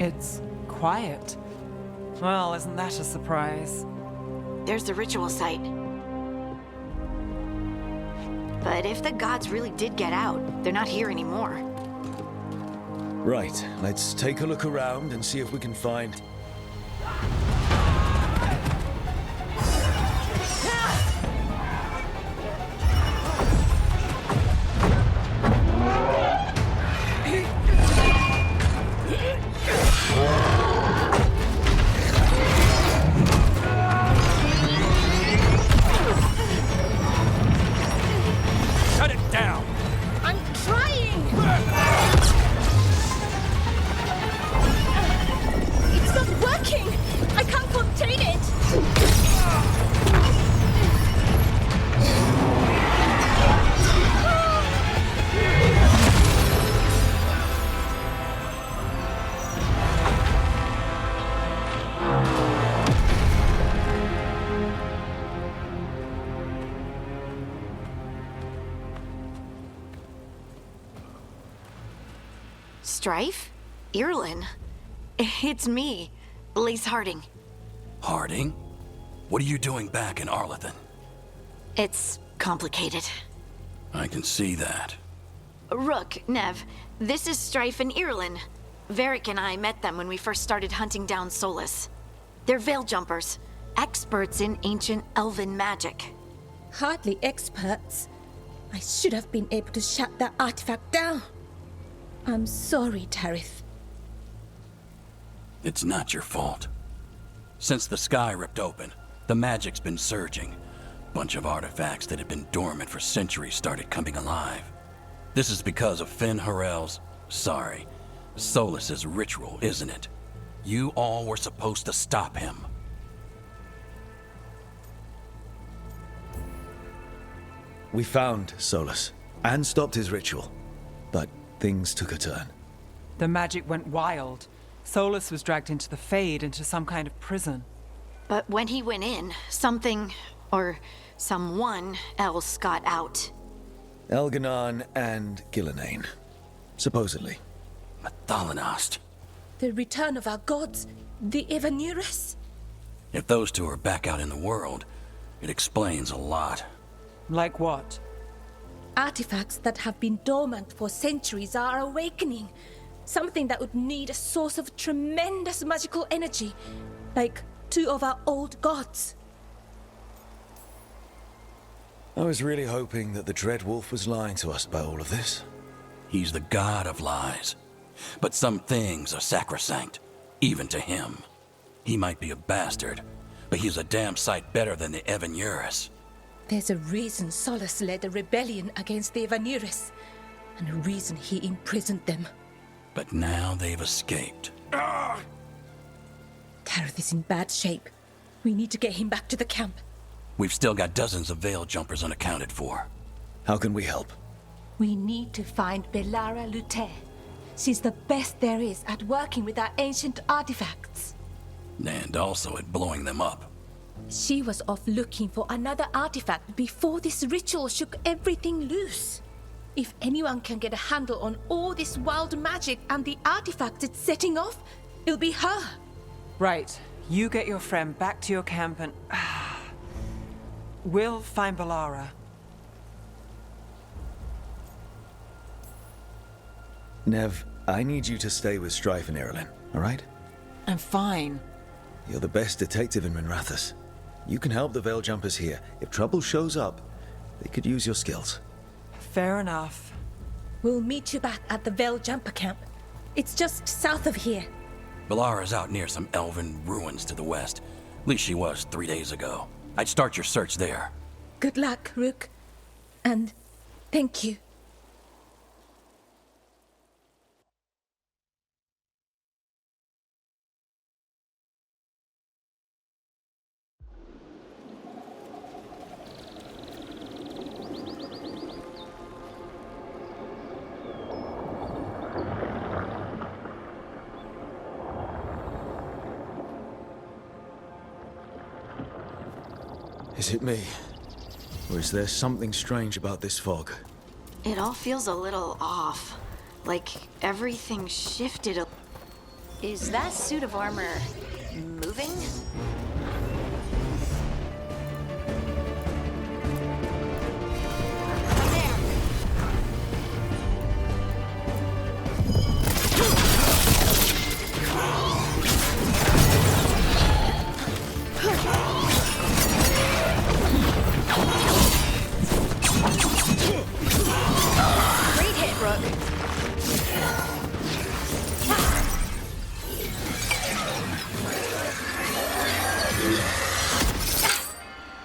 It's quiet. Well, isn't that a surprise? There's the ritual site. But if the gods really did get out, they're not here anymore. Right, let's take a look around and see if we can find... Strife? Irlin? It's me, Lise Harding. Harding? What are you doing back in Arlethan? It's complicated. I can see that. Rook, Nev, this is Strife and Irlin. Varric and I met them when we first started hunting down Solus. They're veil jumpers, experts in ancient elven magic. Hardly experts. I should have been able to shut that artifact down. I'm sorry, Tarith. It's not your fault. Since the sky ripped open, the magic's been surging. Bunch of artifacts that had been dormant for centuries started coming alive. This is because of Finn Harel's... Solus's ritual, isn't it? You all were supposed to stop him. We found Solus, and stopped his ritual. But things took a turn. The magic went wild. Solus was dragged into the Fade, into some kind of prison. But when he went in, something, or someone else got out. Elganon and Gillenane, supposedly. Mathalanost. The return of our gods, the Evanurus. If those two are back out in the world, it explains a lot. Like what? Artifacts that have been dormant for centuries are awakening. Something that would need a source of tremendous magical energy, like two of our old gods. I was really hoping that the Dread Wolf was lying to us about all of this. He's the god of lies. But some things are sacrosanct, even to him. He might be a bastard, but he's a damn sight better than the Evanurus. There's a reason Solus led a rebellion against the Evanurus, and a reason he imprisoned them. But now they've escaped. Tarith is in bad shape. We need to get him back to the camp. We've still got dozens of veil jumpers unaccounted for. How can we help? We need to find Belara Lute. She's the best there is at working with our ancient artifacts. And also at blowing them up. She was off looking for another artifact before this ritual shook everything loose. If anyone can get a handle on all this wild magic and the artifacts it's setting off, it'll be her. Right. You get your friend back to your camp and... we'll find Belara. Nev, I need you to stay with Strife and Irlin, all right? I'm fine. You're the best detective in Minrathous. You can help the Veil Jumpers here. If trouble shows up, they could use your skills. Fair enough. We'll meet you back at the Veil Jumper camp. It's just south of here. Belara's out near some elven ruins to the west. At least she was 3 days ago. I'd start your search there. Good luck, Rook. And thank you. Is it me? Or is there something strange about this fog? It all feels a little off. Like everything shifted a... Is that suit of armor moving?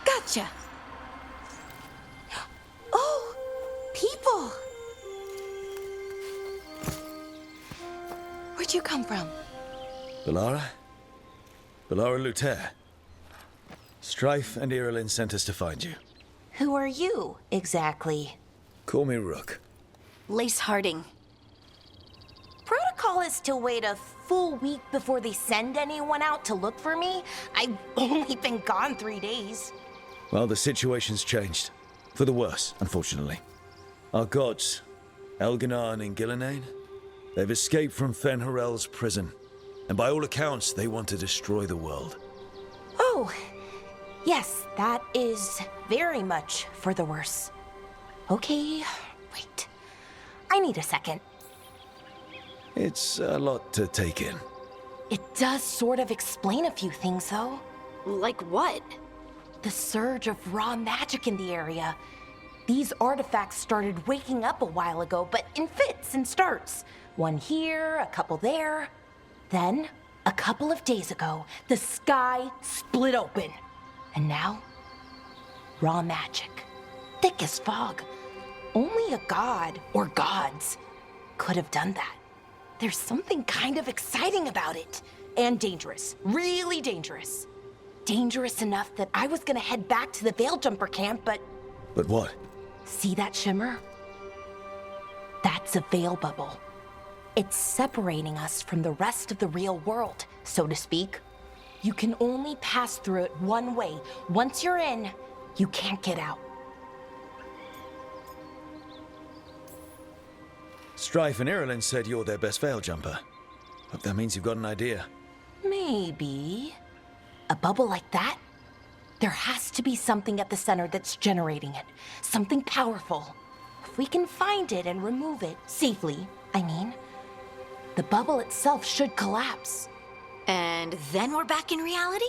Gotcha. Oh, people. Where'd you come from? Bellara? Bellara Luther. Strife and Irilyn sent us to find you. Who are you, exactly? Call me Rook. Lace Harding. Protocol is to wait a full week before they send anyone out to look for me. I've only been gone 3 days. Well, the situation's changed. For the worse, unfortunately. Our gods, Elginar and Gillinane, they've escaped from Fen'Harel's prison. And by all accounts, they want to destroy the world. Oh, yes, that is very much for the worse. Okay, wait. I need a second. It's a lot to take in. It does sort of explain a few things, though. Like what? The surge of raw magic in the area. These artifacts started waking up a while ago, but in fits and starts. One here, a couple there. Then, a couple of days ago, the sky split open. And now, raw magic. Thick as fog. Only a god, or gods, could have done that. There's something kind of exciting about it. And dangerous. Really dangerous. Dangerous enough that I was gonna head back to the Veilgjumper camp, but... But what? See that shimmer? That's a veil bubble. It's separating us from the rest of the real world, so to speak. You can only pass through it one way. Once you're in, you can't get out. Strife and Irilyn said you're their best Veilgjumper. Hope that means you've got an idea. Maybe. A bubble like that? There has to be something at the center that's generating it. Something powerful. If we can find it and remove it, safely, I mean, the bubble itself should collapse. And then we're back in reality?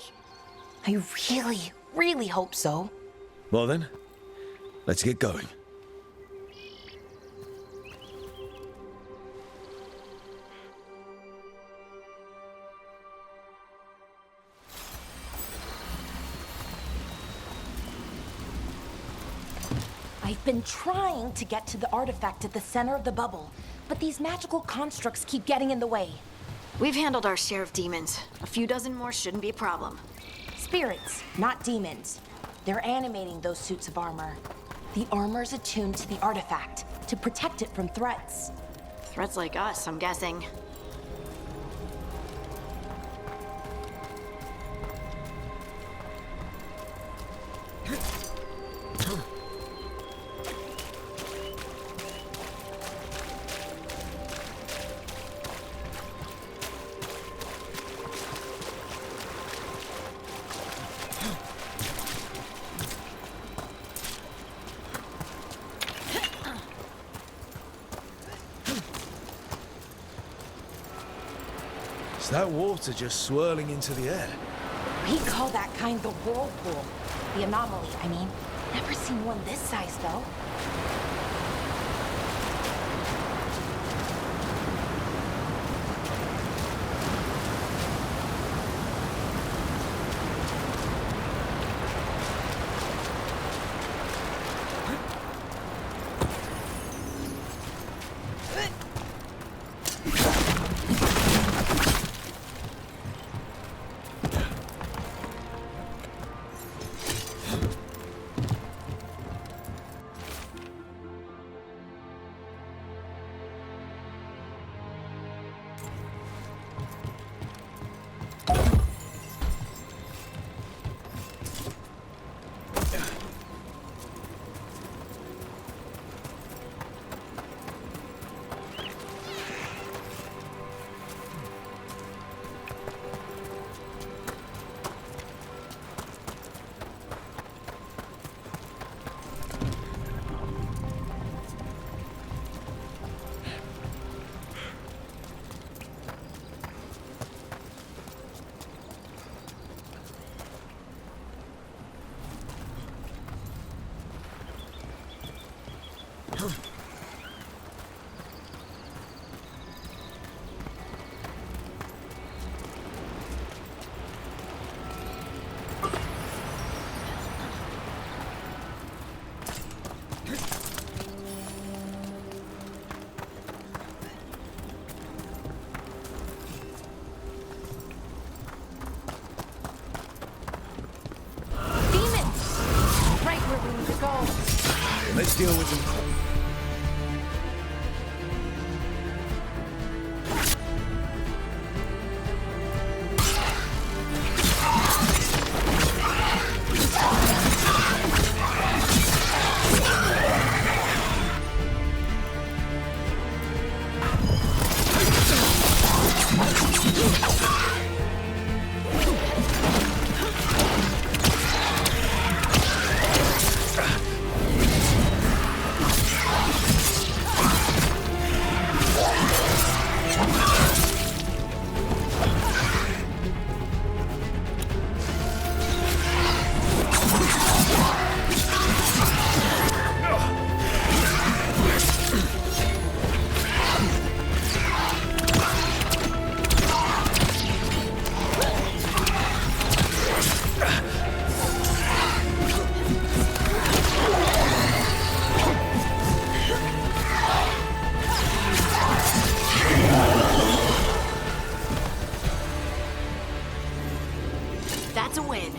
I really, really hope so. Well then, let's get going. I've been trying to get to the artifact at the center of the bubble, but these magical constructs keep getting in the way. We've handled our share of demons. A few dozen more shouldn't be a problem. Spirits, not demons. They're animating those suits of armor. The armor's attuned to the artifact to protect it from threats. Threats like us, I'm guessing. Is that water just swirling into the air? We call that kind the whirlpool. The anomaly, I mean. Never seen one this size, though. deal with them. That's a win.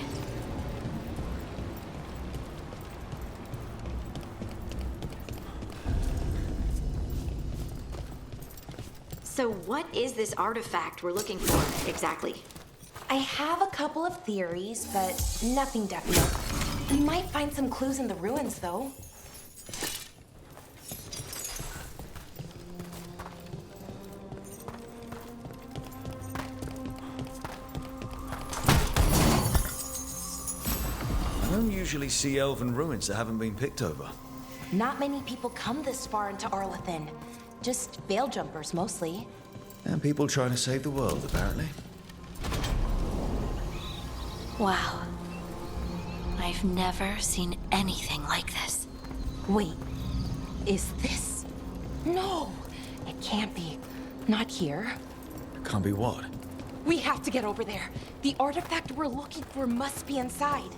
So what is this artifact we're looking for, exactly? I have a couple of theories, but nothing definite. We might find some clues in the ruins, though. I don't usually see elven ruins that haven't been picked over. Not many people come this far into Arlathan. Just veil jumpers, mostly. And people trying to save the world, apparently. Wow. I've never seen anything like this. Wait, is this? No, it can't be. Not here. Can't be what? We have to get over there. The artifact we're looking for must be inside.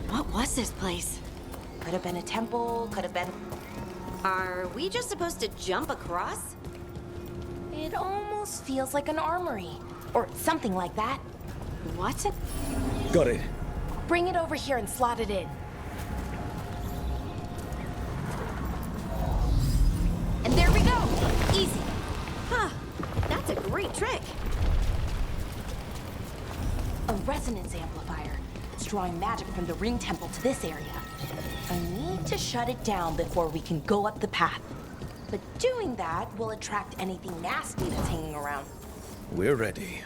What was this place? Could have been a temple, could have been... Are we just supposed to jump across? It almost feels like an armory. Or something like that. What? Got it. Bring it over here and slot it in. And there we go! Easy. Huh. That's a great trick. A resonance amplifier. It's drawing magic from the ring temple to this area. I need to shut it down before we can go up the path. But doing that will attract anything nasty that's hanging around. We're ready.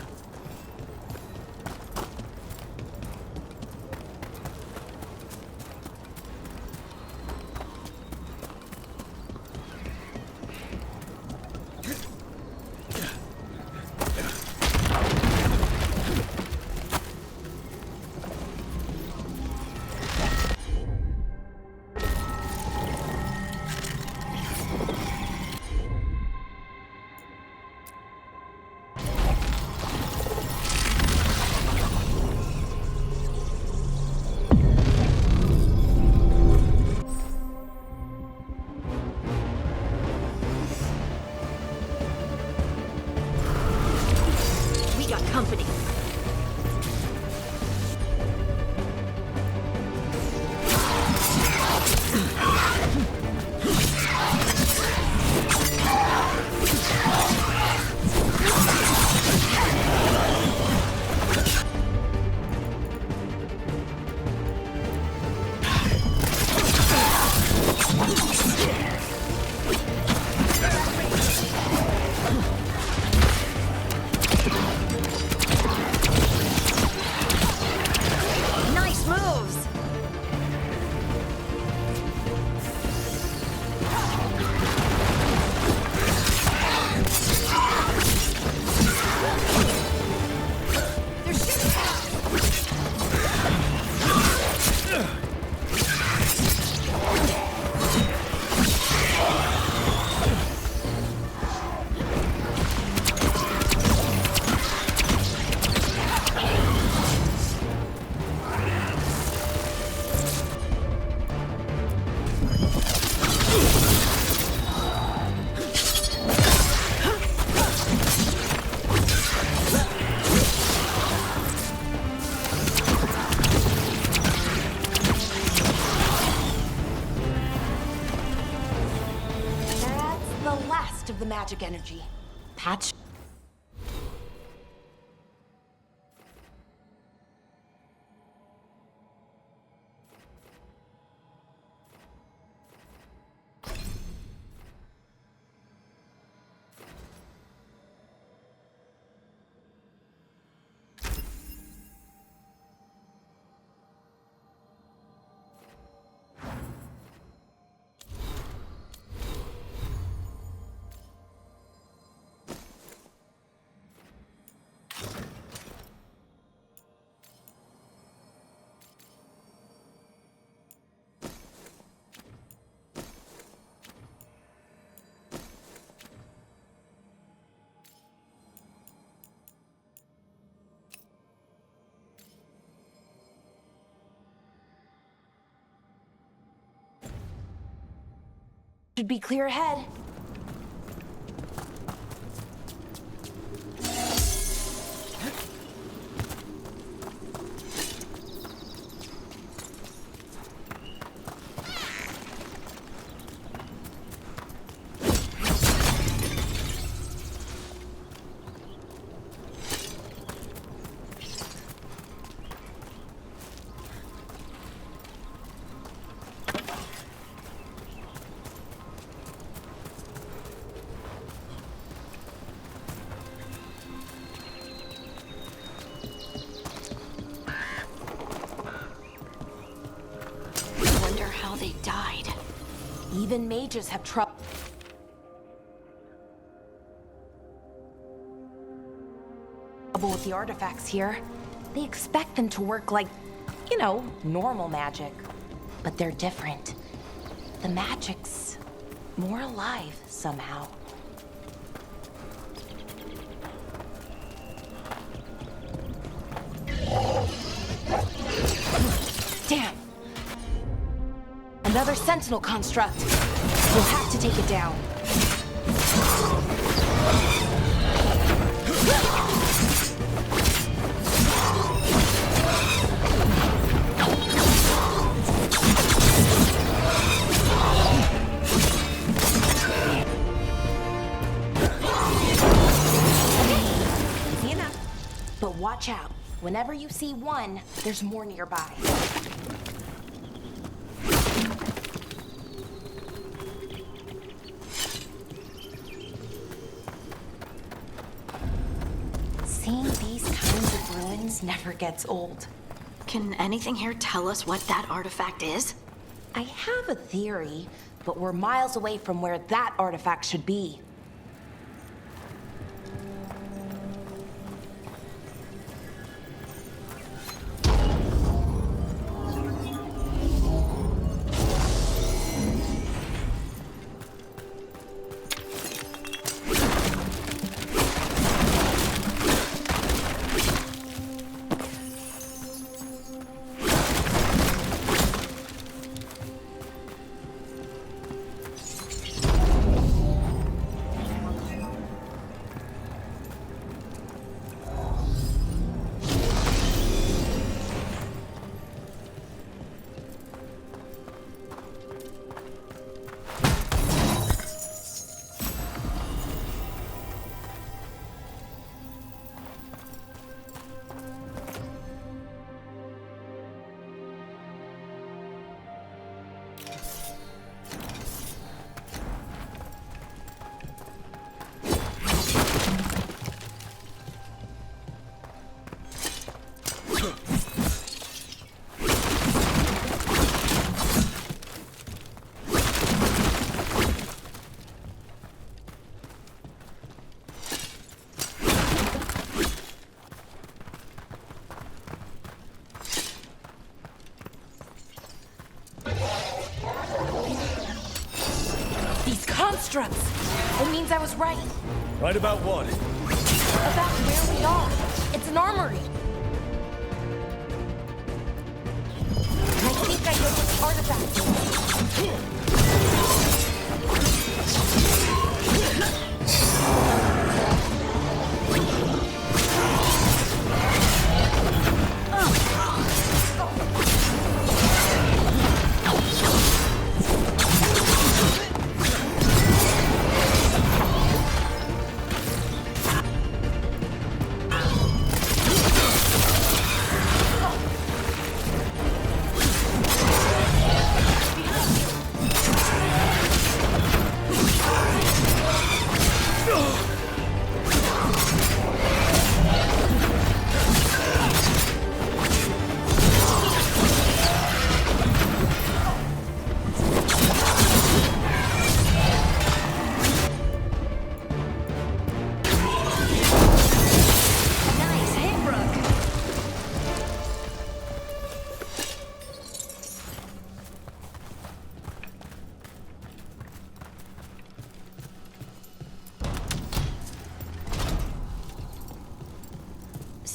the last of the magic energy. Patch. Should be clear ahead. They died. Even mages have trouble with the artifacts here. They expect them to work like, you know, normal magic. But they're different. The magic's more alive somehow. Damn! Another sentinel construct. We'll have to take it down. Easy enough. But watch out. Whenever you see one, there's more nearby. Seeing these kinds of ruins never gets old. Can anything here tell us what that artifact is? I have a theory, but we're miles away from where that artifact should be. Constructs! It means I was right. Right about what? About where we are. It's an armory. I think I know which artifact it is.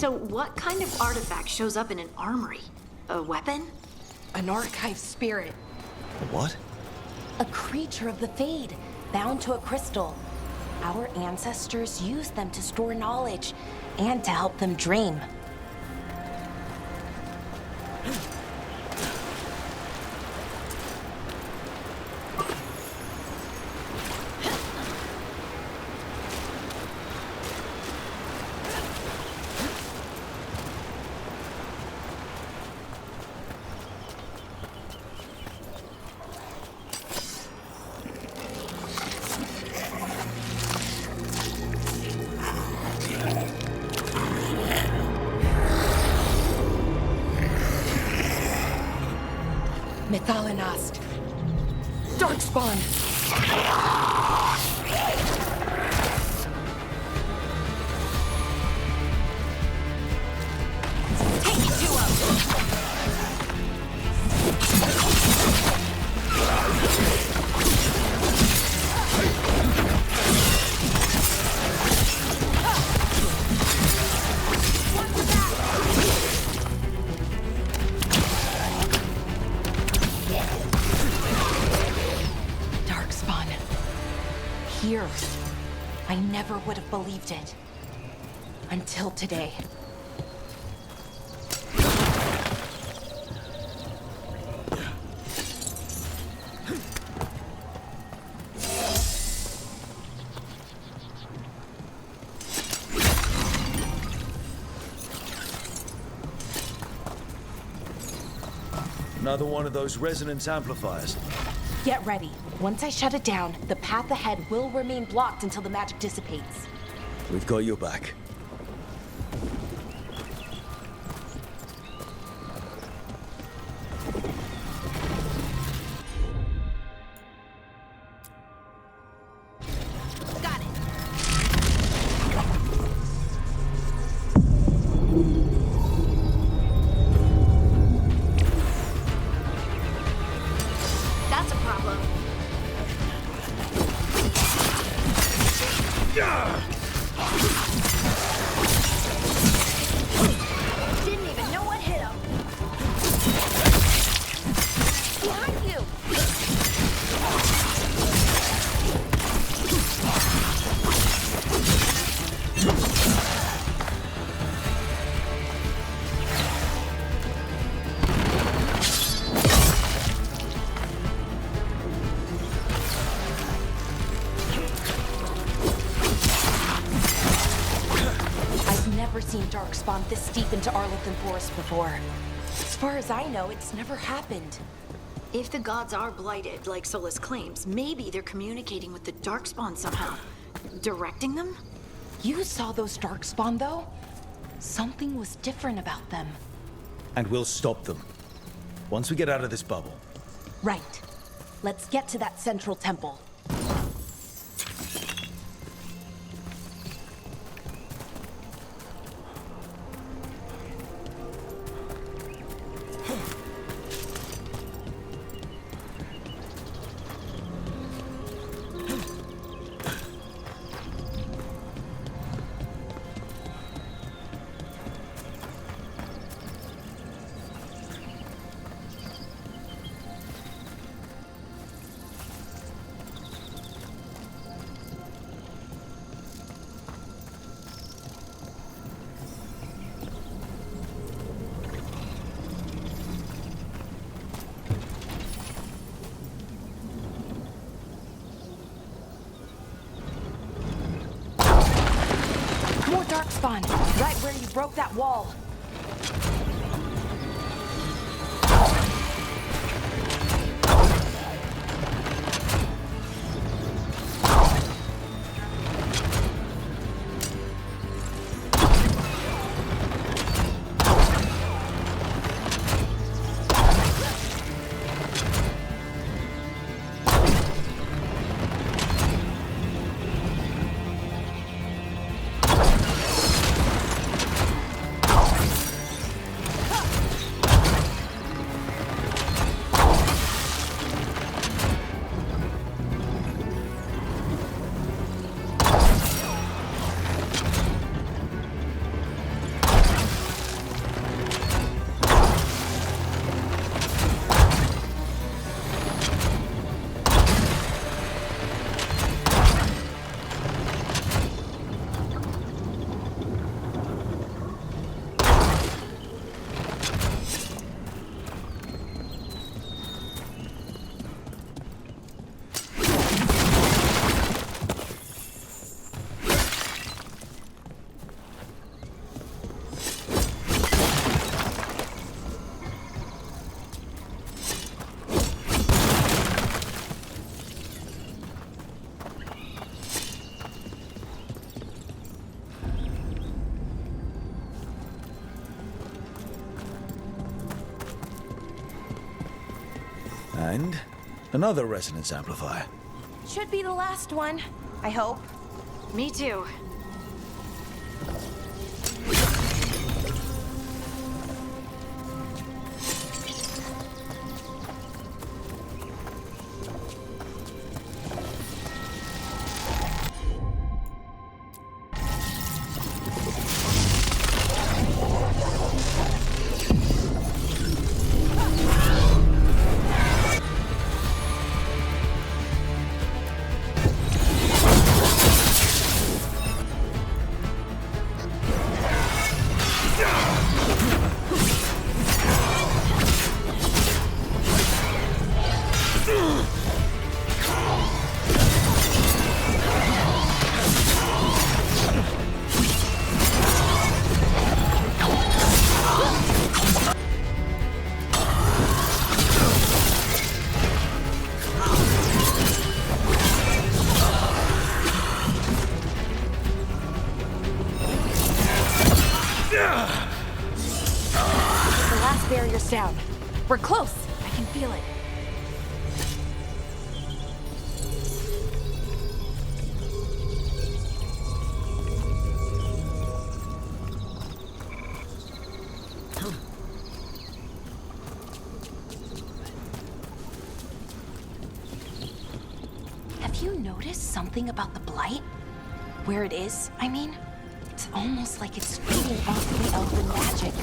So what kind of artifact shows up in an armory? A weapon? An archive spirit. What? A creature of the Fade, bound to a crystal. Our ancestors used them to store knowledge and to help them dream. Methalinast. Darkspawn. Take it, duo! Here. I never would have believed it. Until today. Another one of those resonance amplifiers. Get ready. Once I shut it down, the path ahead will remain blocked until the magic dissipates. We've got your back. Got it. That's a problem. Didn't even know what hit him. Behind you. I've never seen Darkspawn this deep into Arlothan Forest before. As far as I know, it's never happened. If the gods are blighted, like Solus claims, maybe they're communicating with the Darkspawn somehow. Directing them? You saw those Darkspawn, though? Something was different about them. And we'll stop them. Once we get out of this bubble. Right. Let's get to that central temple. More Darkspawn, right where you broke that wall. And another resonance amplifier. Should be the last one, I hope. Me too. Barrier's down. We're close. I can feel it. Have you noticed something about the blight? Where it is, I mean? It's almost like it's feeding off the elven magic.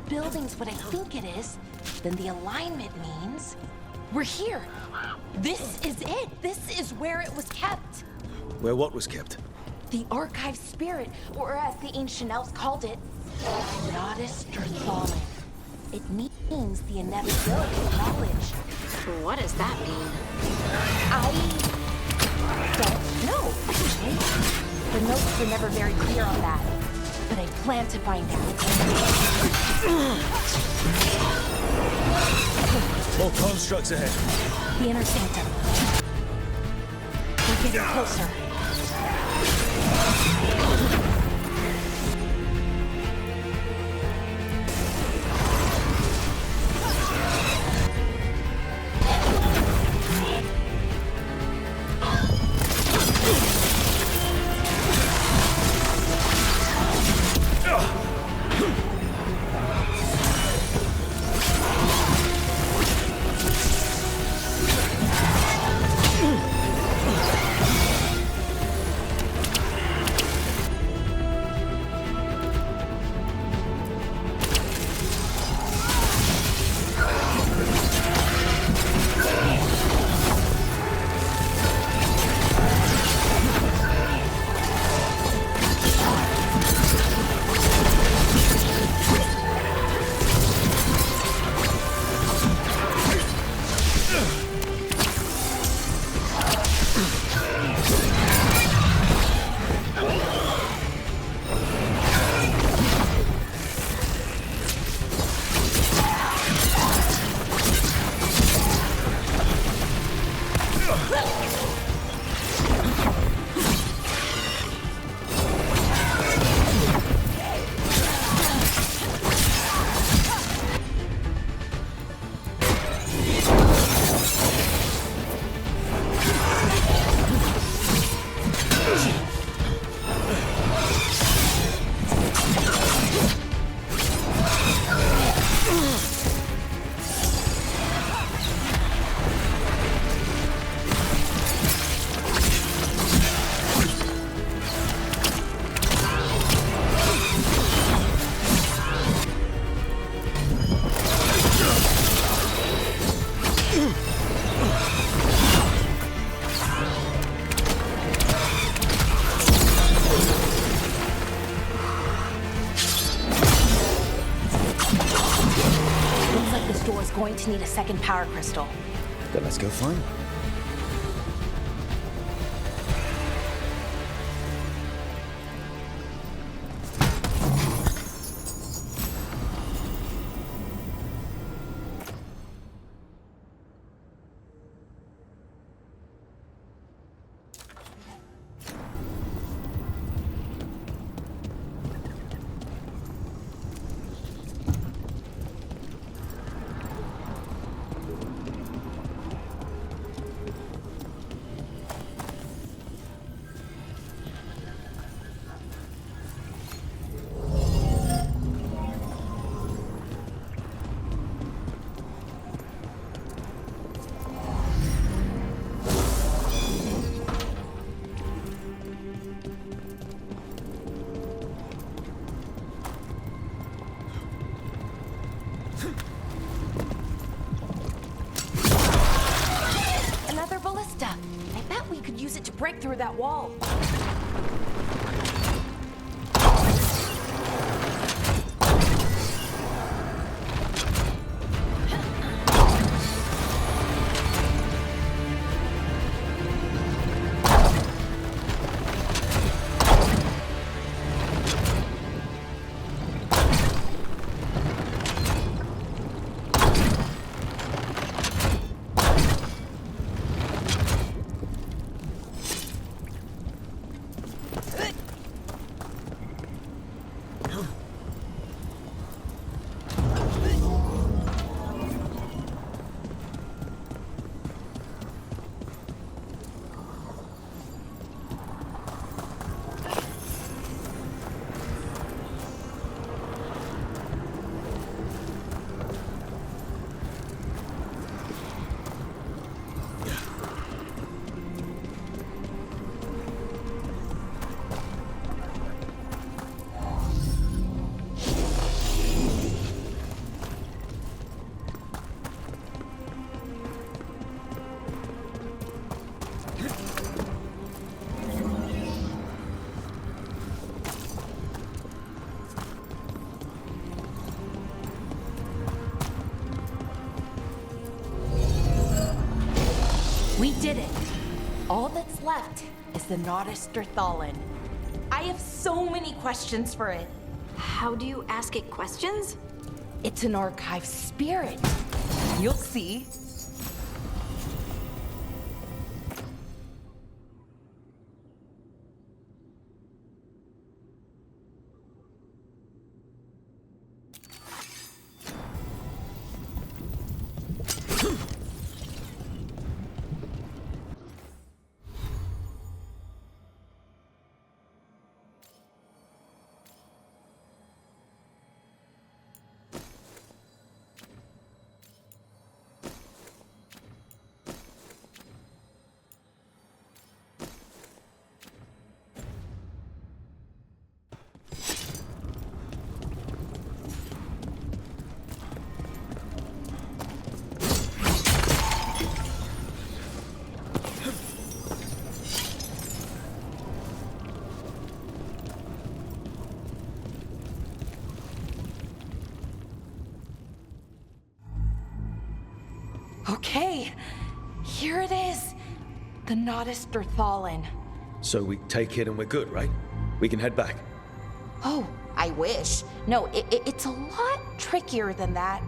Building's what I think it is, then the alignment means we're here. This is it. This is where it was kept. Where what was kept? The archive spirit, or as the ancient elves called it, Nodus Terthallen. It means the inevitability of knowledge. What does that mean? I don't know, actually. The notes were never very clear on that. But I plan to find out. More constructs ahead. The inner sanctum. We're getting closer. to need a second power crystal. Then let's go find one. Another ballista. I bet we could use it to break through that wall. We did it. All that's left is the Nodderstherthallen. I have so many questions for it. How do you ask it questions? It's an archive spirit. You'll see. Okay, here it is. The Nodderstherthallen. So we take it and we're good, right? We can head back. Oh, I wish. No, it's a lot trickier than that.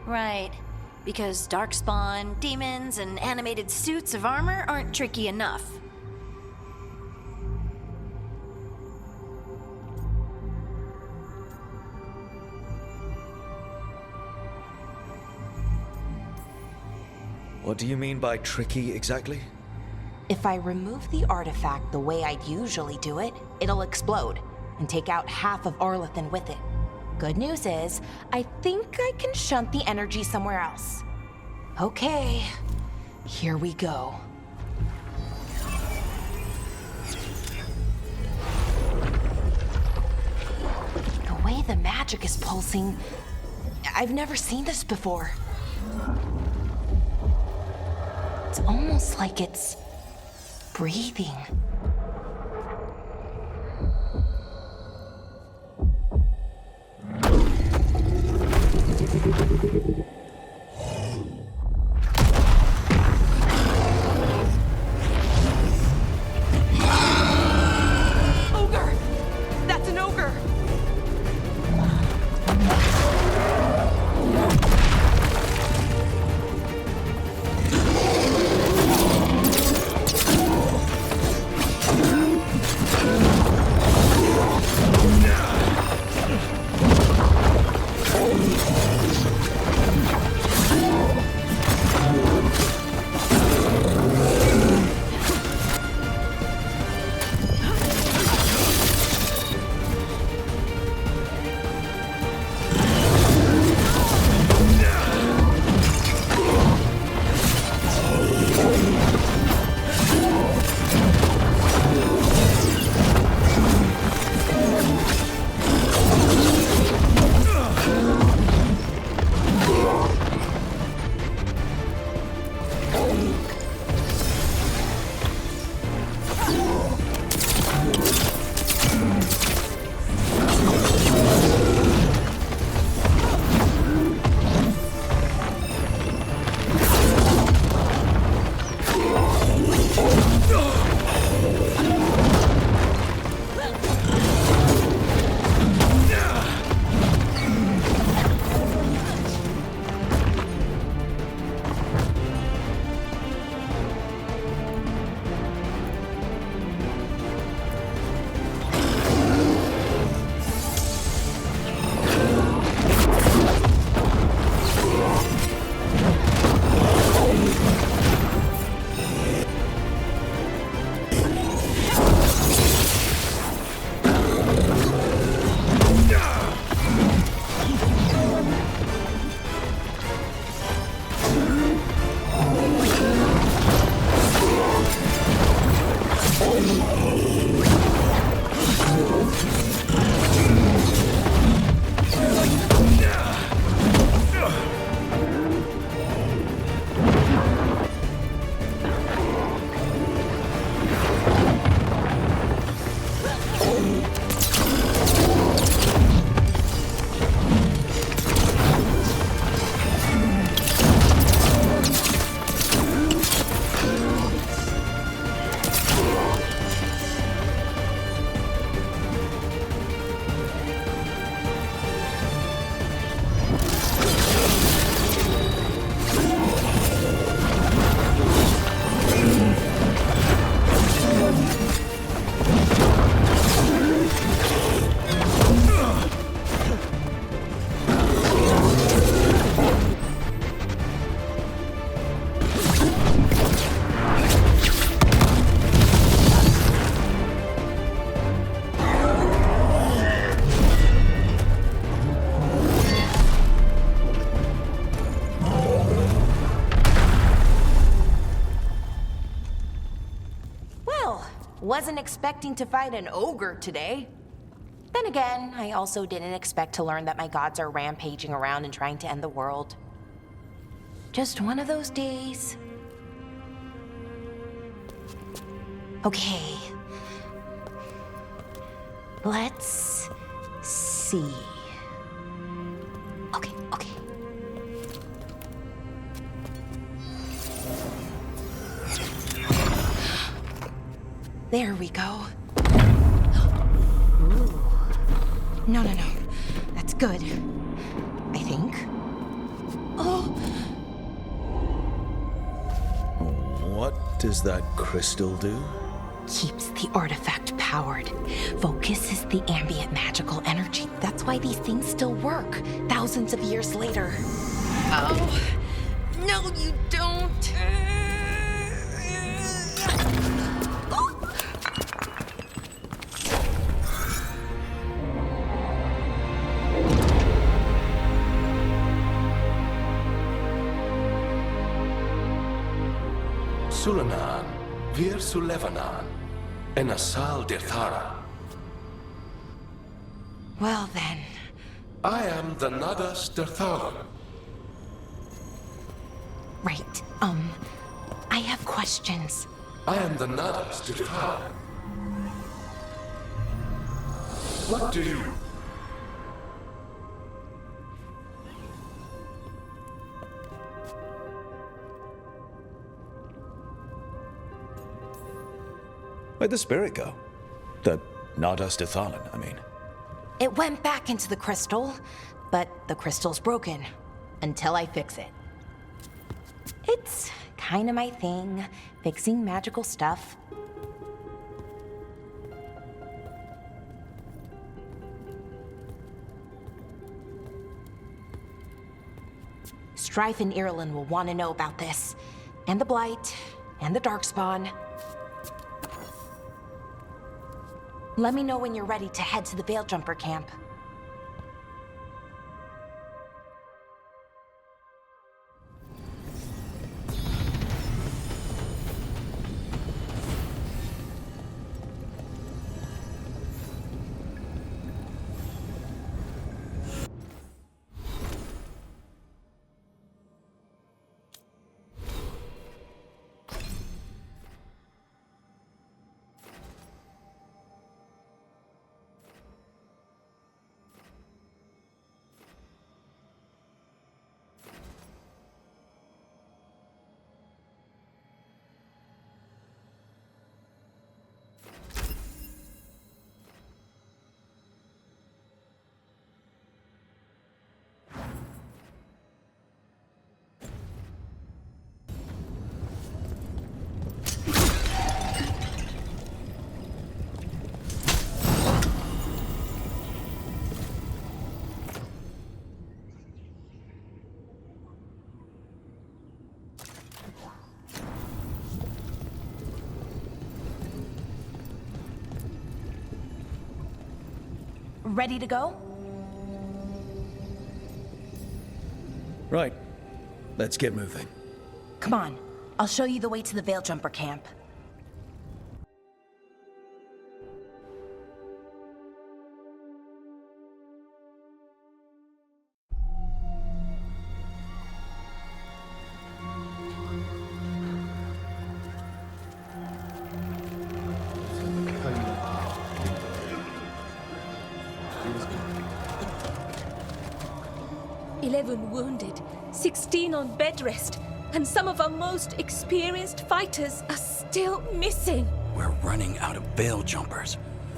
Right. Because darkspawn, demons, and animated suits of armor aren't tricky enough. What do you mean by tricky exactly? If I remove the artifact the way I'd usually do it, it'll explode and take out half of Arlethan with it. Good news is, I think I can shunt the energy somewhere else. Okay, here we go. The way the magic is pulsing, I've never seen this before. It's almost like it's breathing. wasn't expecting to fight an ogre today. Then again, I also didn't expect to learn that my gods are rampaging around and trying to end the world. Just one of those days. Okay. Let's see. Okay. There we go. Ooh. No. That's good. I think. Oh. What does that crystal do? Keeps the artifact powered. Focuses the ambient magical energy. That's why these things still work, thousands of years later. Oh. No, you don't. Sulanan, Vir Sulevanan, and Asal Dirthara. Well then. I am the Nadas Dirthalan. Right, I have questions. I am the Nadas Dirthalan. What do you... Where'd the spirit go? The Nadas Dithalan, I mean. It went back into the crystal, but the crystal's broken. Until I fix it. It's kind of my thing, fixing magical stuff. Strife and Ireland will want to know about this. And the Blight, and the Darkspawn. Let me know when you're ready to head to the Veil-Jumper camp. Ready to go? Right. Let's get moving. Come on. I'll show you the way to the Veil-Jumper camp. Wounded, 16 on bed rest, and some of our most experienced fighters are still missing. We're running out of veil jumpers.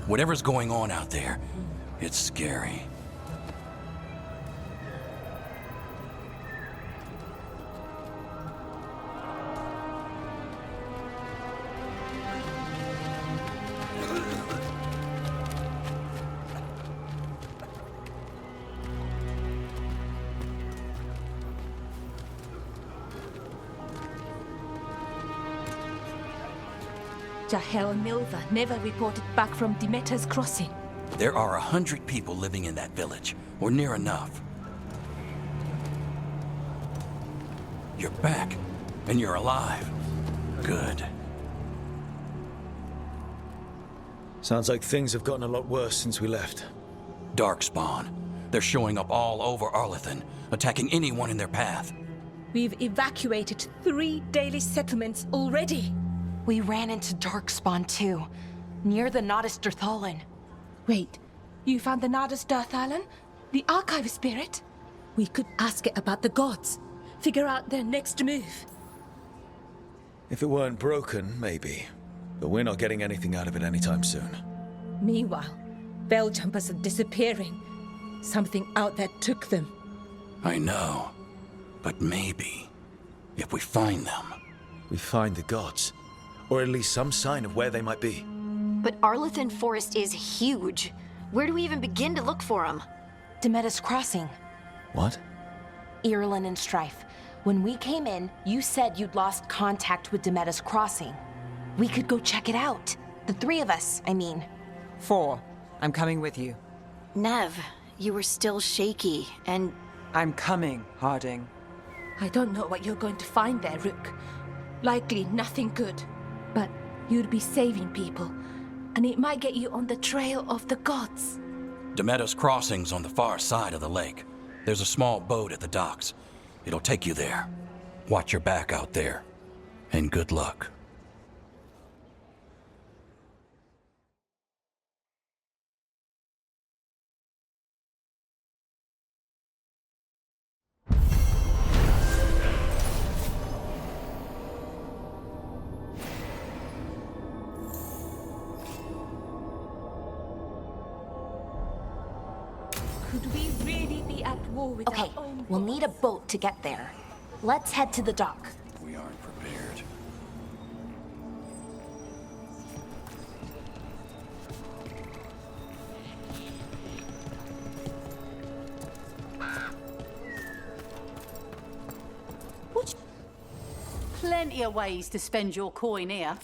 Whatever's going on out there, it's scary. Jahel and Milva never reported back from Demeter's crossing. There are 100 people living in that village, or near enough. You're back, and you're alive. Good. Sounds like things have gotten a lot worse since we left. Darkspawn. They're showing up all over Arlethan, attacking anyone in their path. We've evacuated 3 daily settlements already. We ran into Darkspawn too, near the Nodus Dirthalan. Wait, you found the Nodus Dirthalan? The archive spirit? We could ask it about the gods. Figure out their next move. If it weren't broken, maybe. But we're not getting anything out of it anytime soon. Meanwhile, Veiljumpers are disappearing. Something out there took them. I know. But maybe, if we find them... We find the gods. Or at least some sign of where they might be. But Arlethan Forest is huge. Where do we even begin to look for them? Demetus Crossing. What? Irulan and Strife. When we came in, you said you'd lost contact with Demetus Crossing. We could go check it out. The 3 of us, I mean. 4. I'm coming with you. Nev, you were still shaky, and... I'm coming, Harding. I don't know what you're going to find there, Rook. Likely nothing good. But you'd be saving people, and it might get you on the trail of the gods. Demetus Crossing's on the far side of the lake. There's a small boat at the docks. It'll take you there. Watch your back out there. And good luck. Could we really be at war with Okay, our own we'll gods? need a boat to get there. Let's head to the dock. We aren't prepared. Plenty of ways to spend your coin here.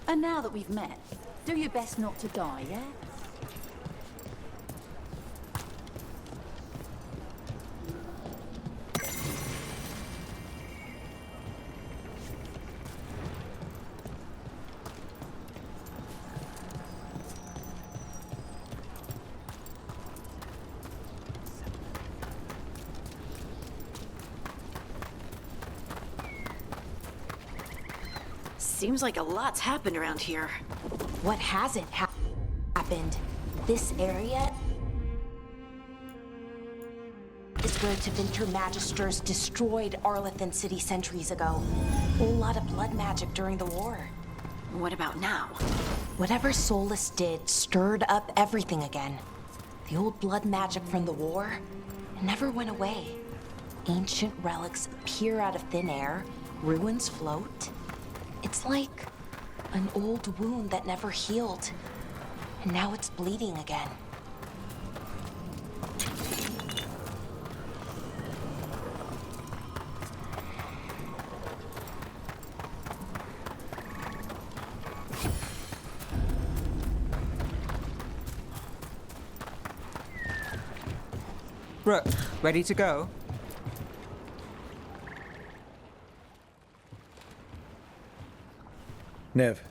And now that we've met, do your best not to die, yeah? Seems like a lot's happened around here. What hasn't happened? This area is where Tevinter Magisters destroyed Arlethan City centuries ago. A lot of blood magic during the war. What about now? Whatever Solus did stirred up everything again. The old blood magic from the war never went away. Ancient relics appear out of thin air, ruins float. It's like an old wound that never healed, and now it's bleeding again. Rook, ready to go? Nev,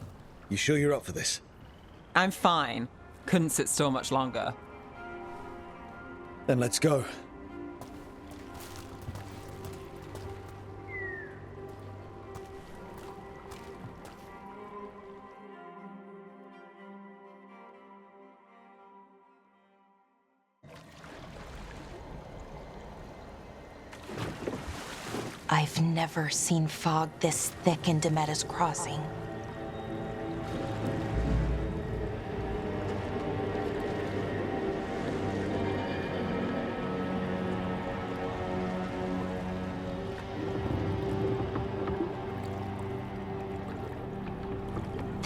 you sure you're up for this? I'm fine. Couldn't sit still much longer. Then let's go. I've never seen fog this thick in Demetus Crossing.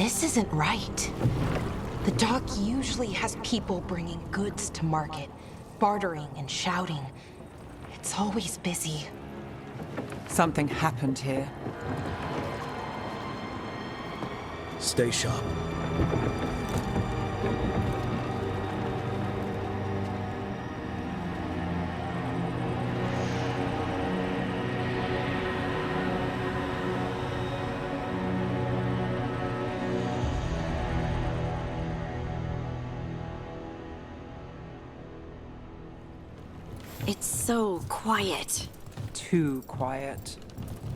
This isn't right. The dock usually has people bringing goods to market, bartering and shouting. It's always busy. Something happened here. Stay sharp. It's so quiet. Too quiet.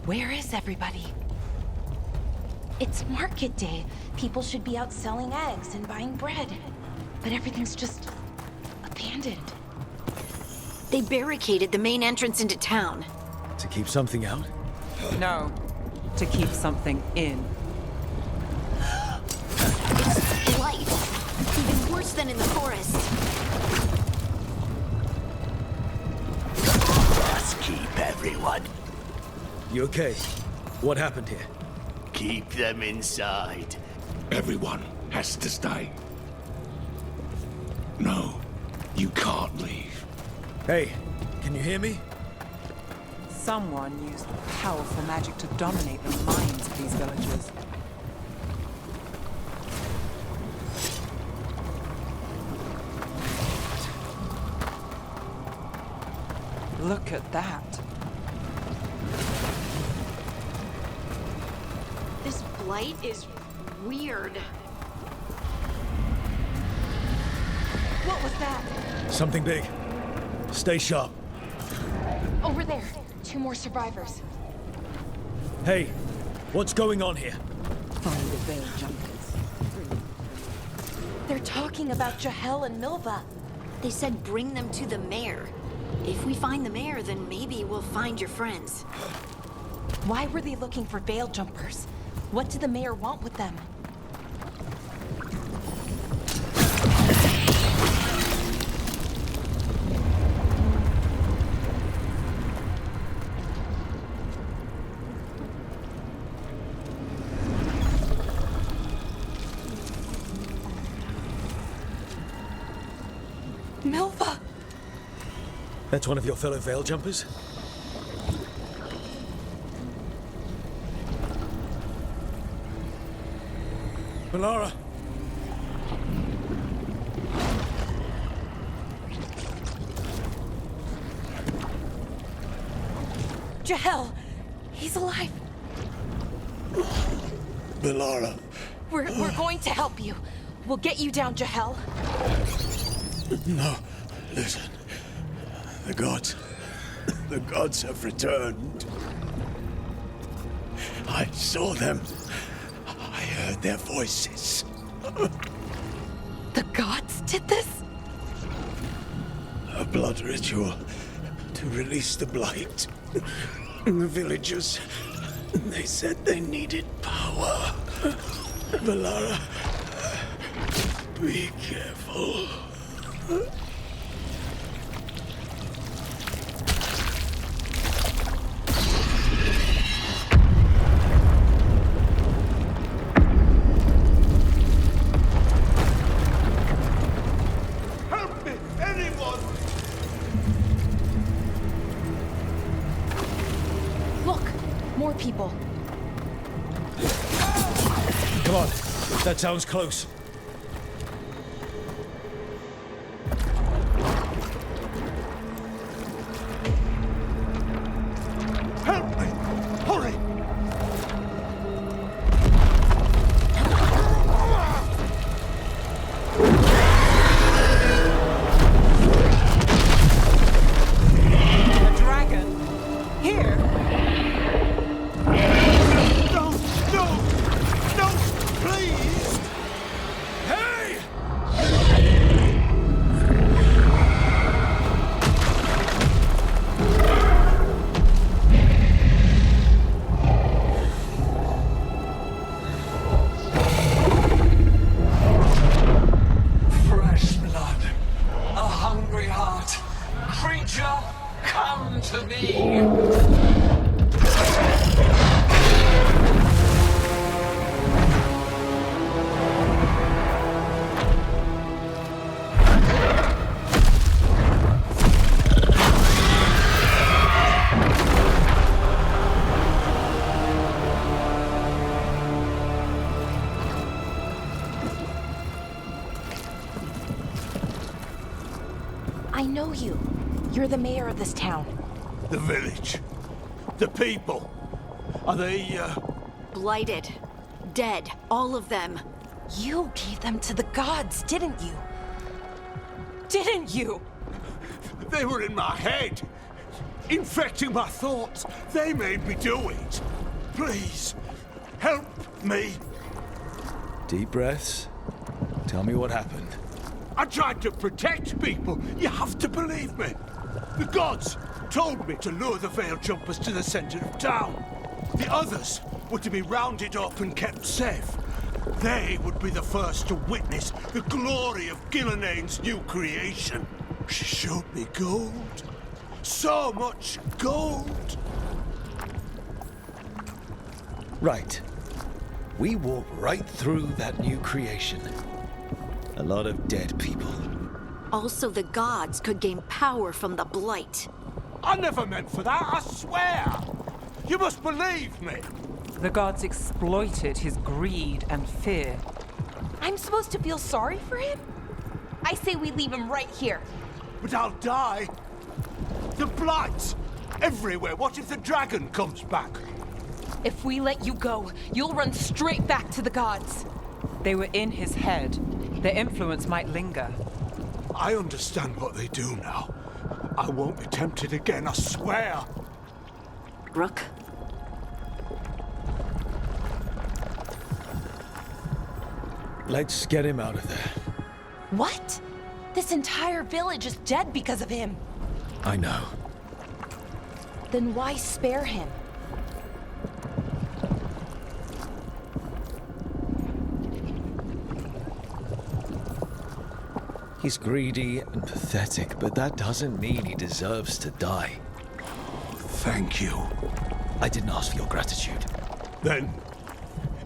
Where is everybody? It's market day. People should be out selling eggs and buying bread. But everything's just abandoned. They barricaded the main entrance into town. To keep something out? No, to keep something in. It's blight. Even worse than in the forest. Just keep everyone. You okay? What happened here? Keep them inside. Everyone has to stay. No, you can't leave. Hey, can you hear me? Someone used powerful magic to dominate the minds of these villagers. Look at that. This blight is weird. What was that? Something big. Stay sharp. Over there. 2 more survivors. Hey, what's going on here? Find the veil jumpers. They're talking about Jahel and Milva. They said bring them to the mayor. If we find the mayor, then maybe we'll find your friends. Why were they looking for veil jumpers? What did the mayor want with them? Milva! That's one of your fellow veil jumpers? Melara! Jahel! He's alive! Melara. We're going to help you. We'll get you down, Jahel. No, listen. The gods have returned. I saw them. I heard their voices. The gods did this? A blood ritual to release the blight. The villagers, they said they needed power. Melara, be careful. Help me, anyone! Look! More people. Come on, that sounds close. Help me! Hurry! A dragon? Here? No! No! No! Please! I know you. You're the mayor of this town. The village. The people. Are they, Blighted. Dead. All of them. You gave them to the gods, didn't you? Didn't you? They were in my head. Infecting my thoughts. They made me do it. Please, help me. Deep breaths. Tell me what happened. I tried to protect people. You have to believe me. The gods told me to lure the Veil Jumpers to the center of town. The others were to be rounded up and kept safe. They would be the first to witness the glory of Gilneain's new creation. She showed me gold. So much gold. Right. We walk right through that new creation. A lot of dead people. Also, the gods could gain power from the Blight. I never meant for that, I swear. You must believe me. The gods exploited his greed and fear. I'm supposed to feel sorry for him? I say we leave him right here. But I'll die. The Blight. Everywhere. What if the dragon comes back? If we let you go, you'll run straight back to the gods. They were in his head. Their influence might linger. I understand what they do now. I won't be tempted again, I swear. Rook? Let's get him out of there. What? This entire village is dead because of him. I know. Then why spare him? He's greedy and pathetic, but that doesn't mean he deserves to die. Thank you. I didn't ask for your gratitude. Then,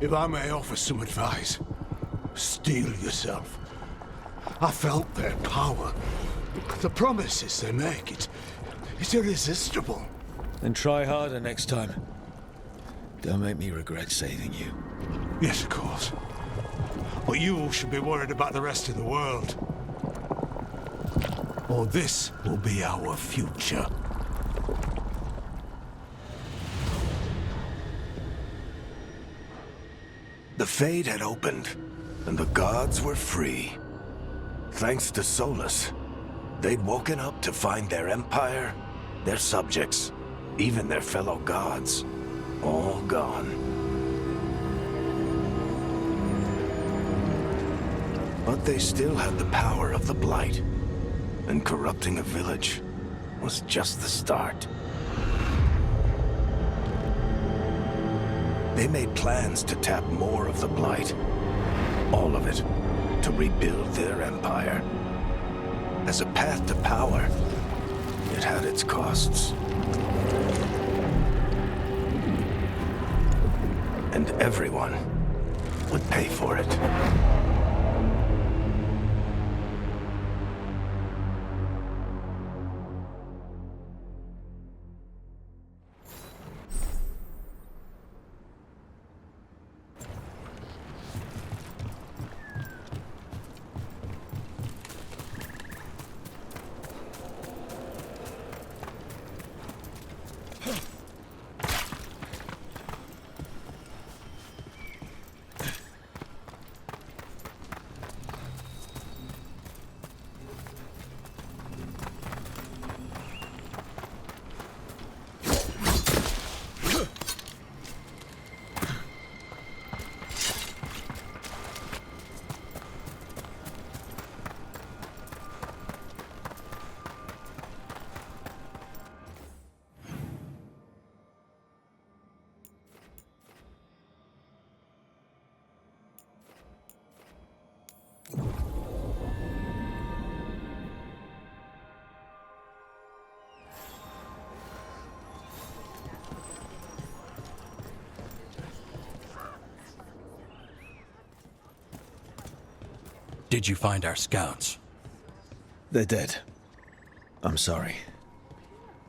if I may offer some advice, steel yourself. I felt their power. The promises they make, it's irresistible. Then try harder next time. Don't make me regret saving you. Yes, of course. But you should be worried about the rest of the world. Or this will be our future. The Fade had opened, and the gods were free. Thanks to Solus, they'd woken up to find their empire, their subjects, even their fellow gods, all gone. But they still had the power of the Blight, and corrupting a village was just the start. They made plans to tap more of the Blight, all of it, to rebuild their empire. As a path to power, it had its costs. And everyone would pay for it. Did you find our scouts? They're dead. I'm sorry.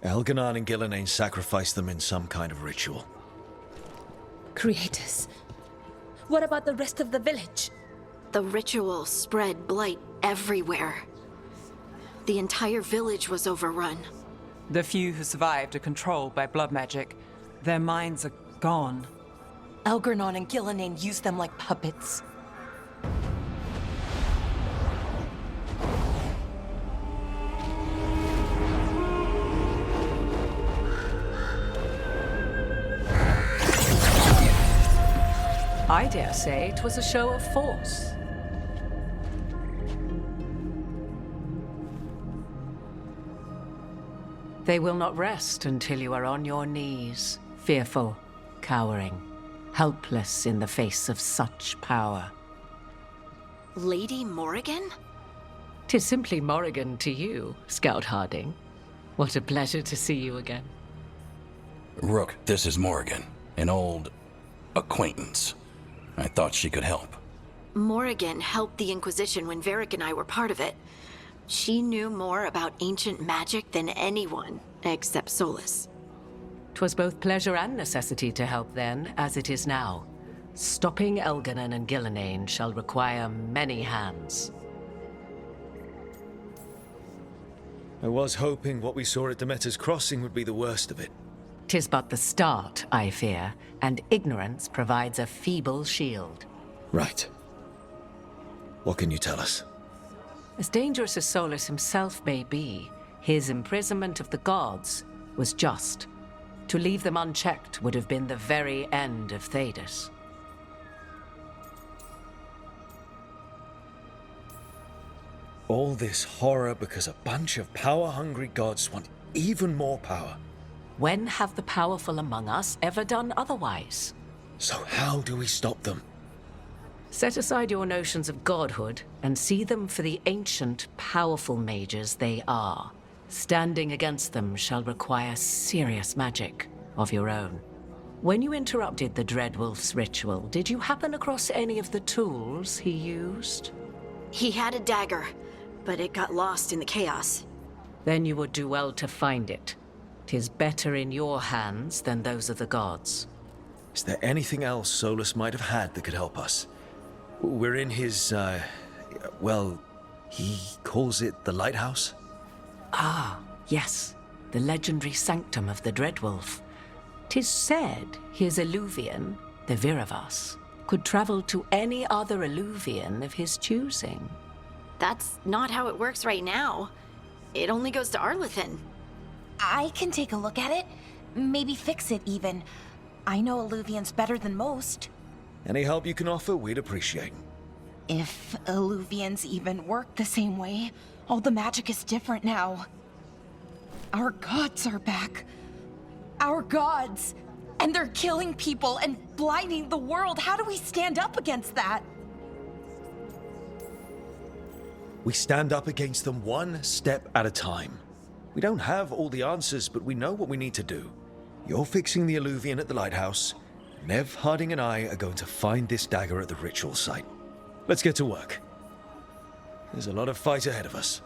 Elginar and Gilneain sacrificed them in some kind of ritual. Creators. What about the rest of the village? The ritual spread blight everywhere. The entire village was overrun. The few who survived are controlled by blood magic. Their minds are gone. Algernon and Gillenane used them like puppets. I dare say it was a show of force. They will not rest until you are on your knees, fearful, cowering, helpless in the face of such power. Lady Morrigan? 'Tis simply Morrigan to you, Scout Harding. What a pleasure to see you again. Rook, this is Morrigan, an old acquaintance. I thought she could help. Morrigan helped the Inquisition when Varric and I were part of it. She knew more about ancient magic than anyone, except Solus. 'Twas both pleasure and necessity to help then, as it is now. Stopping Elganon and Gillenane shall require many hands. I was hoping what we saw at Demeter's Crossing would be the worst of it. 'Tis but the start, I fear, and ignorance provides a feeble shield. Right. What can you tell us? As dangerous as Solus himself may be, his imprisonment of the gods was just. To leave them unchecked would have been the very end of Thedas. All this horror because a bunch of power-hungry gods want even more power. When have the powerful among us ever done otherwise? So how do we stop them? Set aside your notions of godhood and see them for the ancient, powerful mages they are. Standing against them shall require serious magic of your own. When you interrupted the Dreadwolf's ritual, did you happen across any of the tools he used? He had a dagger, but it got lost in the chaos. Then you would do well to find it. 'Tis better in your hands than those of the gods. Is there anything else Solus might have had that could help us? We're in his, well, he calls it the lighthouse? Ah, yes, the legendary sanctum of the Dreadwolf. 'Tis said his Illuvian, the Viravas, could travel to any other Illuvian of his choosing. That's not how it works right now. It only goes to Arlethan. I can take a look at it. Maybe fix it, even. I know Illuvians better than most. Any help you can offer, we'd appreciate. If Illuvians even work the same way, all the magic is different now. Our gods are back. Our gods! And they're killing people and blinding the world. How do we stand up against that? We stand up against them one step at a time. We don't have all the answers, but we know what we need to do. You're fixing the Illuvian at the lighthouse. Nev, Harding, and I are going to find this dagger at the ritual site. Let's get to work. There's a lot of fight ahead of us.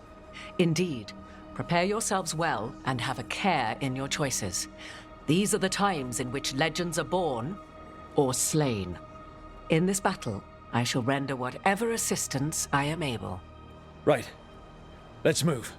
Indeed. Prepare yourselves well and have a care in your choices. These are the times in which legends are born or slain. In this battle, I shall render whatever assistance I am able. Right. Let's move.